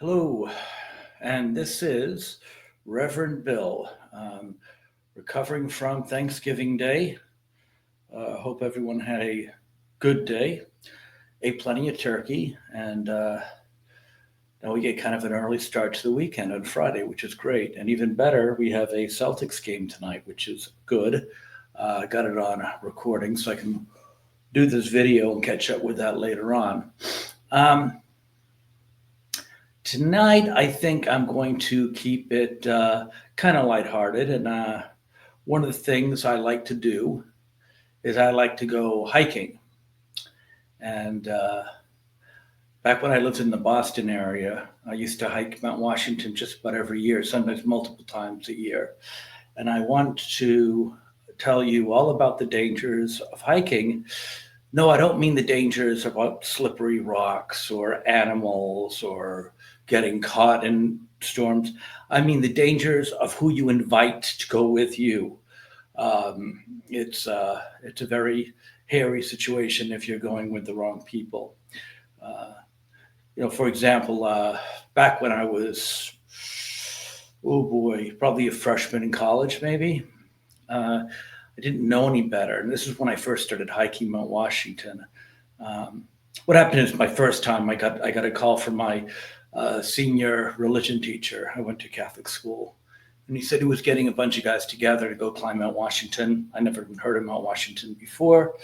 Hello, and this is Reverend Bill, recovering from Thanksgiving Day. Hope everyone had a good day, ate plenty of turkey, and now we get kind of an early start to the weekend on Friday, which is great. And even better, we have a Celtics game tonight, which is good. Got it on recording so I can do this video and catch up with that later on. Um, Tonight, I think I'm going to keep it kind of lighthearted. And one of the things I like to do is I like to go hiking. And back when I lived in the Boston area, I used to hike Mount Washington just about every year, sometimes multiple times a year. And I want to tell you all about the dangers of hiking. No, I don't mean the dangers about slippery rocks or animals or getting caught in storms. I mean the dangers of who you invite to go with you. It's a very hairy situation if you're going with the wrong people. Uh, for example, back when I was, oh boy, probably a freshman in college, maybe. I didn't know any better, and this is when I first started hiking Mount Washington. Um, what happened is my first time I got a call from my senior religion teacher. I went to Catholic school, and he said he was getting a bunch of guys together to go climb Mount Washington. I never even heard of Mount Washington before.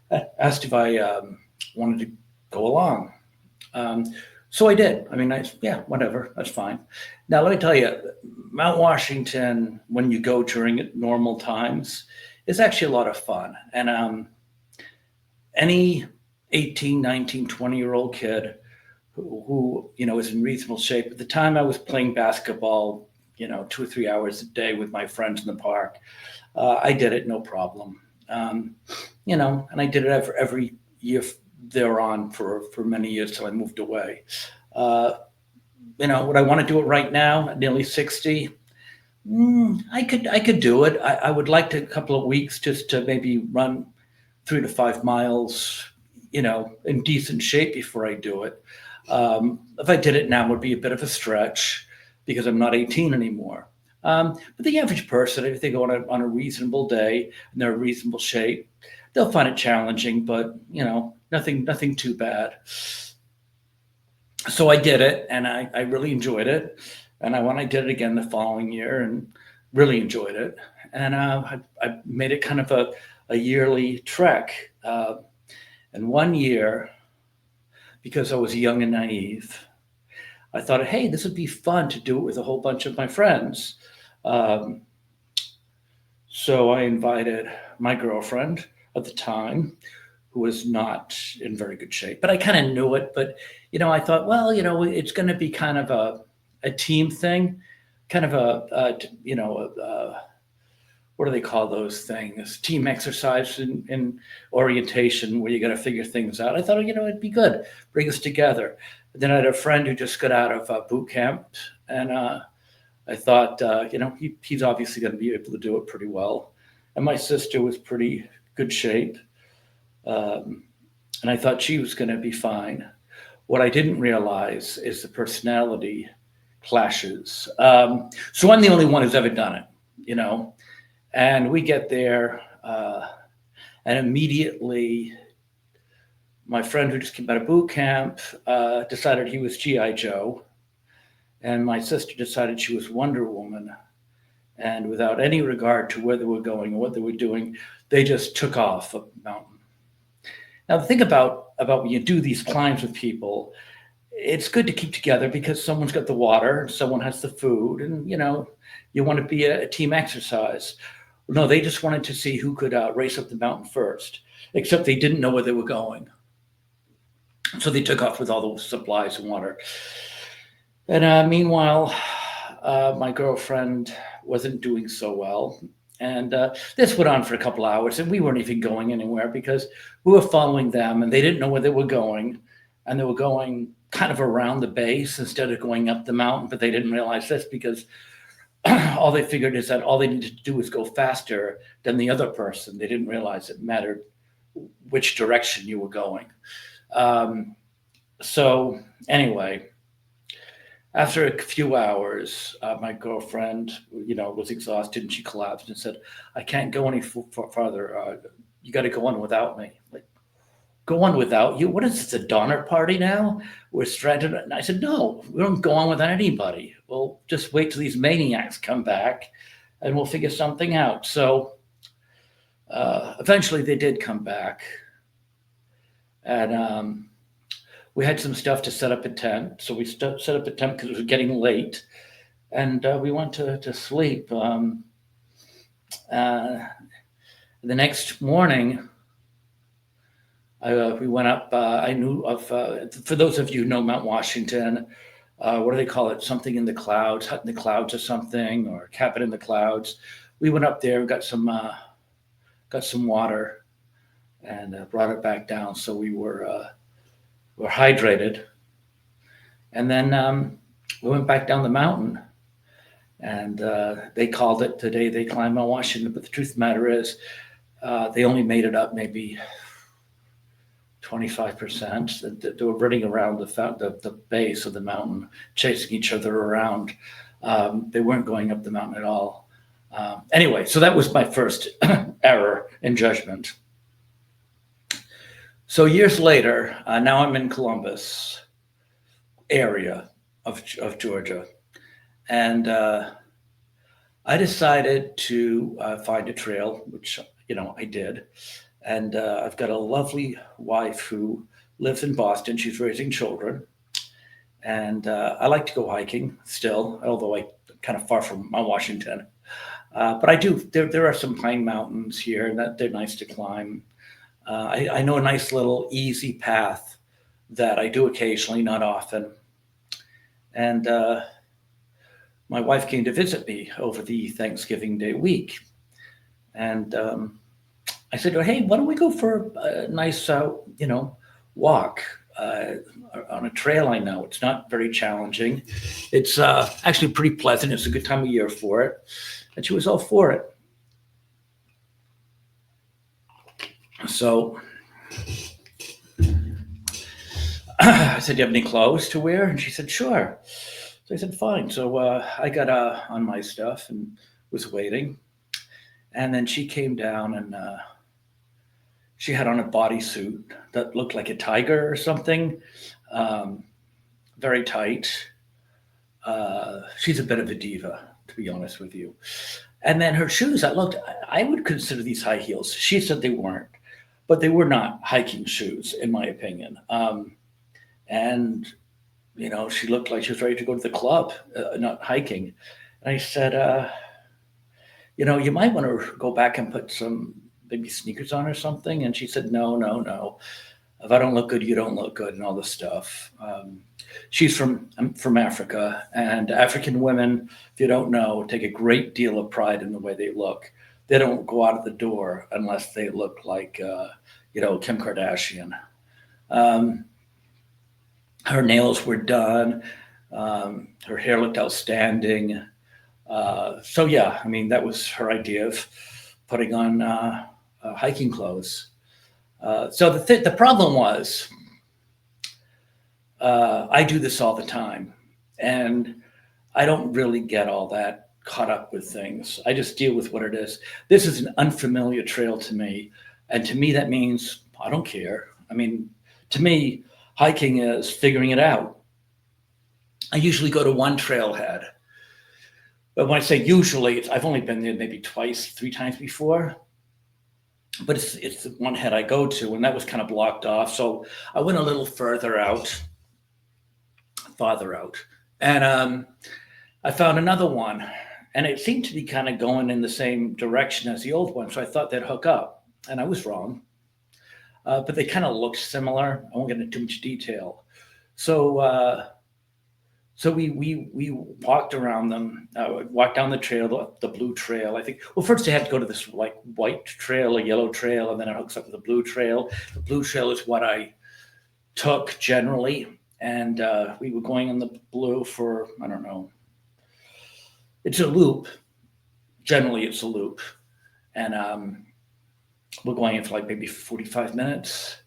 I asked if I wanted to go along. Um, so I did. I mean, yeah, whatever, that's fine. Now, let me tell you, Mount Washington, when you go during normal times, is actually a lot of fun. And any 18, 19, 20-year-old kid who is in reasonable shape. At the time, I was playing basketball, 2 or 3 hours a day with my friends in the park. I did it, no problem. And I did it every year thereon for many years till I moved away. Uh, would I want to do it right now at nearly 60? I could do it. I would like to a couple of weeks just to maybe run 3 to 5 miles, in decent shape before I do it. If I did it now, it would be a bit of a stretch because I'm not 18 anymore. But the average person, if they go on a reasonable day and they're in reasonable shape, they'll find it challenging, but nothing too bad. So I did it, and I really enjoyed it. And when I did it again the following year, and really enjoyed it. And I made it kind of a yearly trek. And one year, because I was young and naive, I thought, hey, this would be fun to do it with a whole bunch of my friends. Um, so I invited my girlfriend at the time, who was not in very good shape, but I kind of knew it. But, I thought, well, it's going to be kind of a team thing, kind of what do they call those things? Team exercise in orientation where you got to figure things out. I thought, it'd be good, bring us together. And then I had a friend who just got out of boot camp, and I thought, he's obviously going to be able to do it pretty well. And my sister was pretty good shape, um, and I thought she was going to be fine. What I didn't realize is the personality clashes. So I'm the only one who's ever done it, and we get there, and immediately my friend who just came out of boot camp decided he was G.I. Joe, and my sister decided she was Wonder Woman. And without any regard to where they were going or what they were doing, they just took off up the mountain. Now, the thing about when you do these climbs with people, it's good to keep together because someone's got the water, someone has the food, and you want to be a team exercise. No, they just wanted to see who could race up the mountain first, except they didn't know where they were going. So they took off with all the supplies and water. And meanwhile, my girlfriend wasn't doing so well. And this went on for a couple hours, and we weren't even going anywhere because we were following them, and they didn't know where they were going. And they were going kind of around the base instead of going up the mountain, but they didn't realize this because all they figured is that all they needed to do was go faster than the other person. They didn't realize it mattered which direction you were going. So anyway, After a few hours, my girlfriend, was exhausted and she collapsed and said, "I can't go any farther. You got to go on without me." Like, go on without you? What is this, a Donner Party now? We're stranded. And I said, no, we don't go on without anybody. We'll just wait till these maniacs come back and we'll figure something out. So eventually they did come back. And we had some stuff to set up a tent. So we set up a tent because it was getting late. And we went to sleep. The next morning, we went up. I knew of, for those of you who know Mount Washington, what do they call it? Something in the clouds, hut in the clouds or something, or cabin in the clouds. We went up there, got some water, and brought it back down. So we were hydrated. And then we went back down the mountain. And they called it the day they climbed Mount Washington. But the truth of the matter is, they only made it up maybe 25%. They were running around the base of the mountain, chasing each other around. They weren't going up the mountain at all. Anyway, so that was my first error in judgment. So years later, now I'm in Columbus area of Georgia. And I decided to find a trail, which, I did. And I've got a lovely wife who lives in Boston. She's raising children. And I like to go hiking still, although I'm kind of far from Mount Washington. But I do. There are some pine mountains here, and they're nice to climb. I know a nice little easy path that I do occasionally, not often. And my wife came to visit me over the Thanksgiving Day week. And I said, "Oh, hey, why don't we go for a nice, walk on a trail I know. It's not very challenging. It's actually pretty pleasant. It's a good time of year for it." And she was all for it. So I said, "Do you have any clothes to wear?" And she said, "Sure." So I said, "Fine." So I got on my stuff and was waiting. And then she came down and she had on a bodysuit that looked like a tiger or something, very tight. She's a bit of a diva, to be honest with you. And then her shoes, I would consider these high heels. She said they weren't, but they were not hiking shoes, in my opinion. And she looked like she was ready to go to the club, not hiking. And I said, you might want to go back and put some maybe sneakers on or something. And she said, no, no, no. If I don't look good, you don't look good, and all this stuff. I'm from Africa, and African women, if you don't know, take a great deal of pride in the way they look. They don't go out of the door unless they look like, Kim Kardashian. Her nails were done. Her hair looked outstanding. So yeah, I mean, that was her idea of putting on hiking clothes. So the problem was, I do this all the time, and I don't really get all that caught up with things. I just deal with what it is. This is an unfamiliar trail to me, and to me that means I don't care. I mean, to me, hiking is figuring it out. I usually go to one trailhead, but when I say usually, I've only been there maybe twice, 3 times before. But it's the one head I go to, and that was kind of blocked off. So I went a little farther out, and I found another one, and it seemed to be kind of going in the same direction as the old one. So I thought they'd hook up, and I was wrong. But they kind of looked similar. I won't get into too much detail. So we walked around them, walked down the trail, the blue trail. I think, well, first they had to go to this like white trail, a yellow trail, and then it hooks up with the blue trail. The blue trail is what I took generally. And we were going on the blue for, I don't know. It's a loop. Generally, it's a loop. And we're going in for like maybe 45 minutes.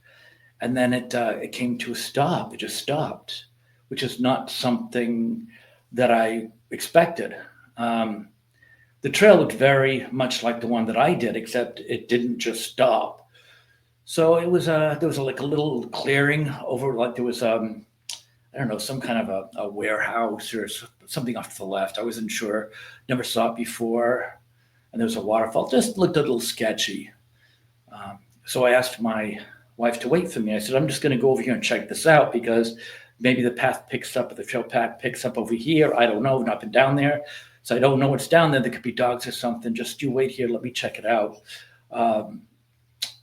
And then it came to a stop. It just stopped. which is not something that I expected. The trail looked very much like the one that I did, except it didn't just stop. So it was there was like a little clearing over, like there was I don't know, some kind of a warehouse or something off to the left. I wasn't sure, never saw it before, and there was a waterfall. Just looked a little sketchy. So I asked my wife to wait for me. I said, I'm just going to go over here and check this out because maybe the path picks up, or the trail path picks up over here. I don't know. I've not been down there. So I don't know what's down there. There could be dogs or something. Just you wait here. Let me check it out.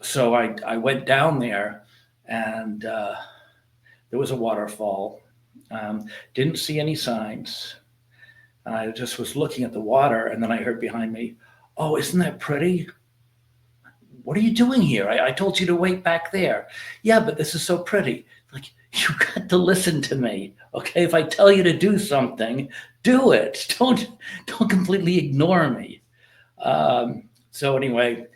So I went down there, and there was a waterfall. Didn't see any signs. I just was looking at the water, and then I heard behind me, "Oh, isn't that pretty? What are you doing here? I told you to wait back there." "Yeah, but this is so pretty." Like, you got to listen to me, okay? If I tell you to do something, do it. Don't completely ignore me. So anyway,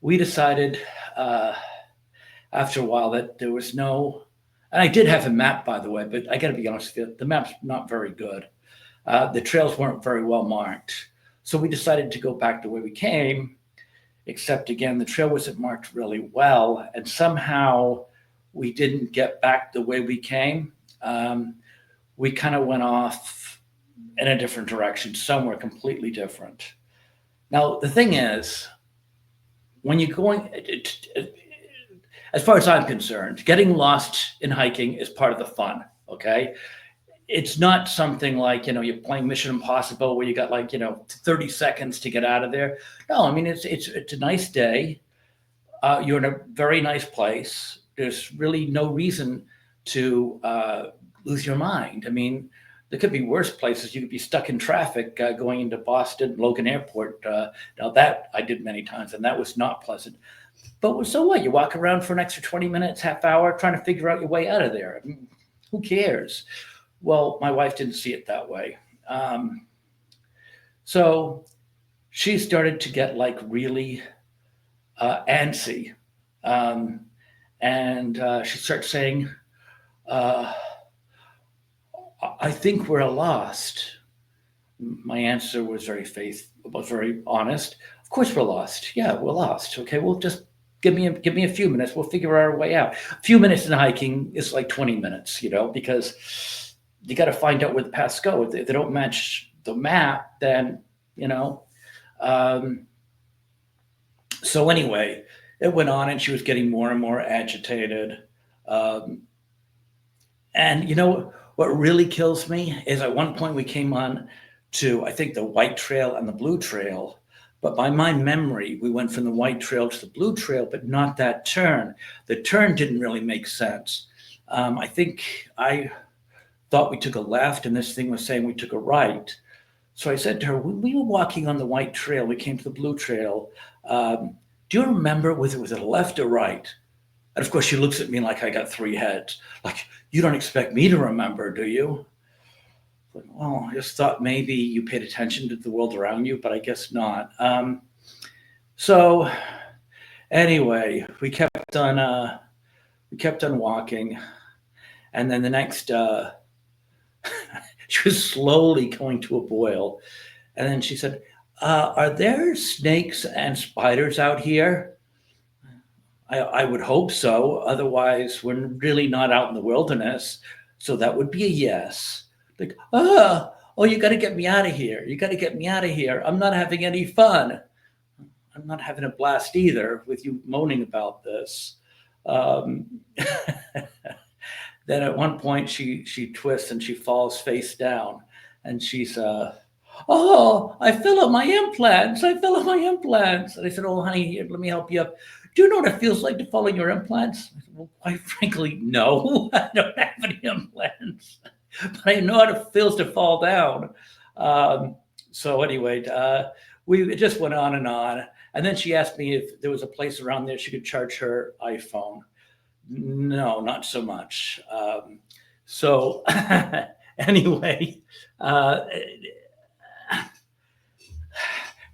we decided after a while that there was no, and I did have a map, by the way, but I got to be honest with you, the map's not very good. The trails weren't very well marked. So we decided to go back the way we came, except again, the trail wasn't marked really well. And somehow we didn't get back the way we came. We kind of went off in a different direction, somewhere completely different. Now, the thing is, when you're going, as far as I'm concerned, getting lost in hiking is part of the fun, okay? It's not something like, you're playing Mission Impossible where you got 30 seconds to get out of there. No, I mean, it's a nice day. You're in a very nice place. There's really no reason to lose your mind. I mean, there could be worse places. You could be stuck in traffic going into Boston, Logan Airport. Now that I did many times, and that was not pleasant. But so what? You walk around for an extra 20 minutes, half hour, trying to figure out your way out of there. I mean, who cares? Well, my wife didn't see it that way. So she started to get really antsy. And she started saying, I think we're lost. My answer was very honest. Of course we're lost. Yeah, we're lost. Okay, well, just give me a few minutes. We'll figure our way out. A few minutes in hiking is like 20 minutes, because you got to find out where the paths go. If they don't match the map, then, so anyway, it went on and she was getting more and more agitated. And what really kills me is at one point we came on to, I think, the white trail and the blue trail. But by my memory, we went from the white trail to the blue trail, but not that turn. The turn didn't really make sense. I think I thought we took a left and this thing was saying we took a right. So I said to her, when we were walking on the white trail, we came to the blue trail. Do you remember whether it was a left or right? And of course, she looks at me like I got three heads. Like, you don't expect me to remember, do you? But, well, I just thought maybe you paid attention to the world around you, but I guess not. So anyway, we kept on walking, and then the next, she was slowly going to a boil, and then she said, "Are there snakes and spiders out here?" I would hope so. Otherwise, we're really not out in the wilderness. So that would be a yes. Like, oh, you got to get me out of here. You got to get me out of here. I'm not having any fun. I'm not having a blast either with you moaning about this. Then at one point she twists and she falls face down, and she's "Oh, I fell on my implants. I fell on my implants." And I said, "Oh, honey, here, let me help you up. Do you know what it feels like to fall on your implants?" I said, "Well, quite frankly, no. I don't have any implants, but I know how it feels to fall down." So anyway, it just went on. And then she asked me if there was a place around there she could charge her iPhone. No, not so much. So anyway,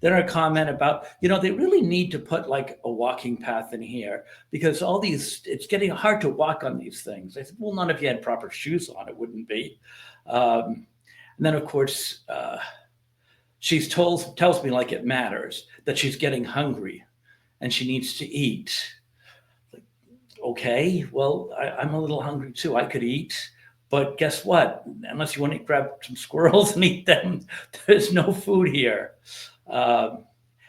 Then a comment about, they really need to put like a walking path in here because it's getting hard to walk on these things. I said, well, not if you had proper shoes on, it wouldn't be. And then, of course, tells me like it matters that she's getting hungry and she needs to eat. Like, okay, well, I'm a little hungry too. I could eat, but guess what? Unless you want to grab some squirrels and eat them, there's no food here. And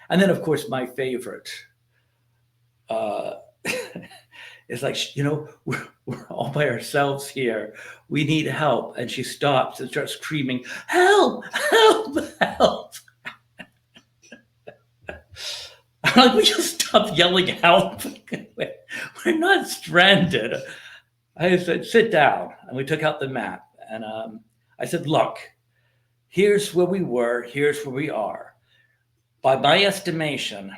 then, of course, my favorite uh, is like, we're all by ourselves here. We need help. And she stops and starts screaming, help, help, help. I'm like, we just stop yelling help. We're not stranded. I said, sit down. And we took out the map. And I said, look, here's where we were. Here's where we are. By my estimation,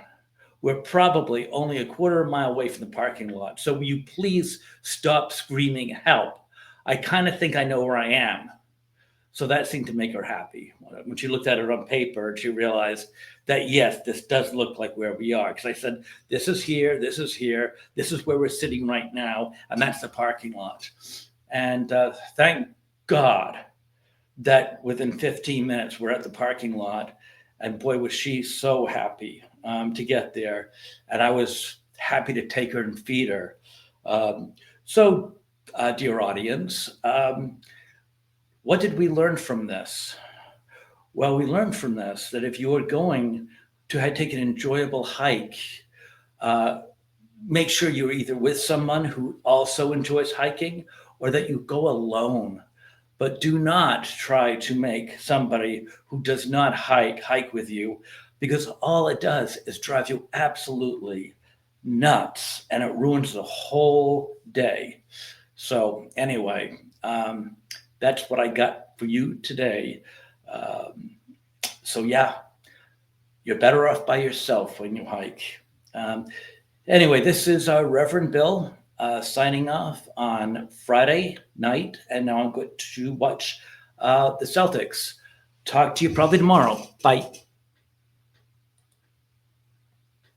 we're probably only a quarter of a mile away from the parking lot. So will you please stop screaming help? I kind of think I know where I am. So that seemed to make her happy. When she looked at it on paper, she realized that, yes, this does look like where we are. Because I said, this is here, this is here, this is where we're sitting right now, and that's the parking lot. And thank God that within 15 minutes, we're at the parking lot. And boy, was she so happy to get there. And I was happy to take her and feed her. So, dear audience, what did we learn from this? Well, we learned from this that if you are going to take an enjoyable hike, make sure you're either with someone who also enjoys hiking or that you go alone. But do not try to make somebody who does not hike with you, because all it does is drive you absolutely nuts and it ruins the whole day. So anyway, that's what I got for you today. So yeah, you're better off by yourself when you hike. Anyway, this is Reverend Bill signing off on Friday night, and now I'm going to watch the Celtics. Talk to you probably tomorrow. Bye.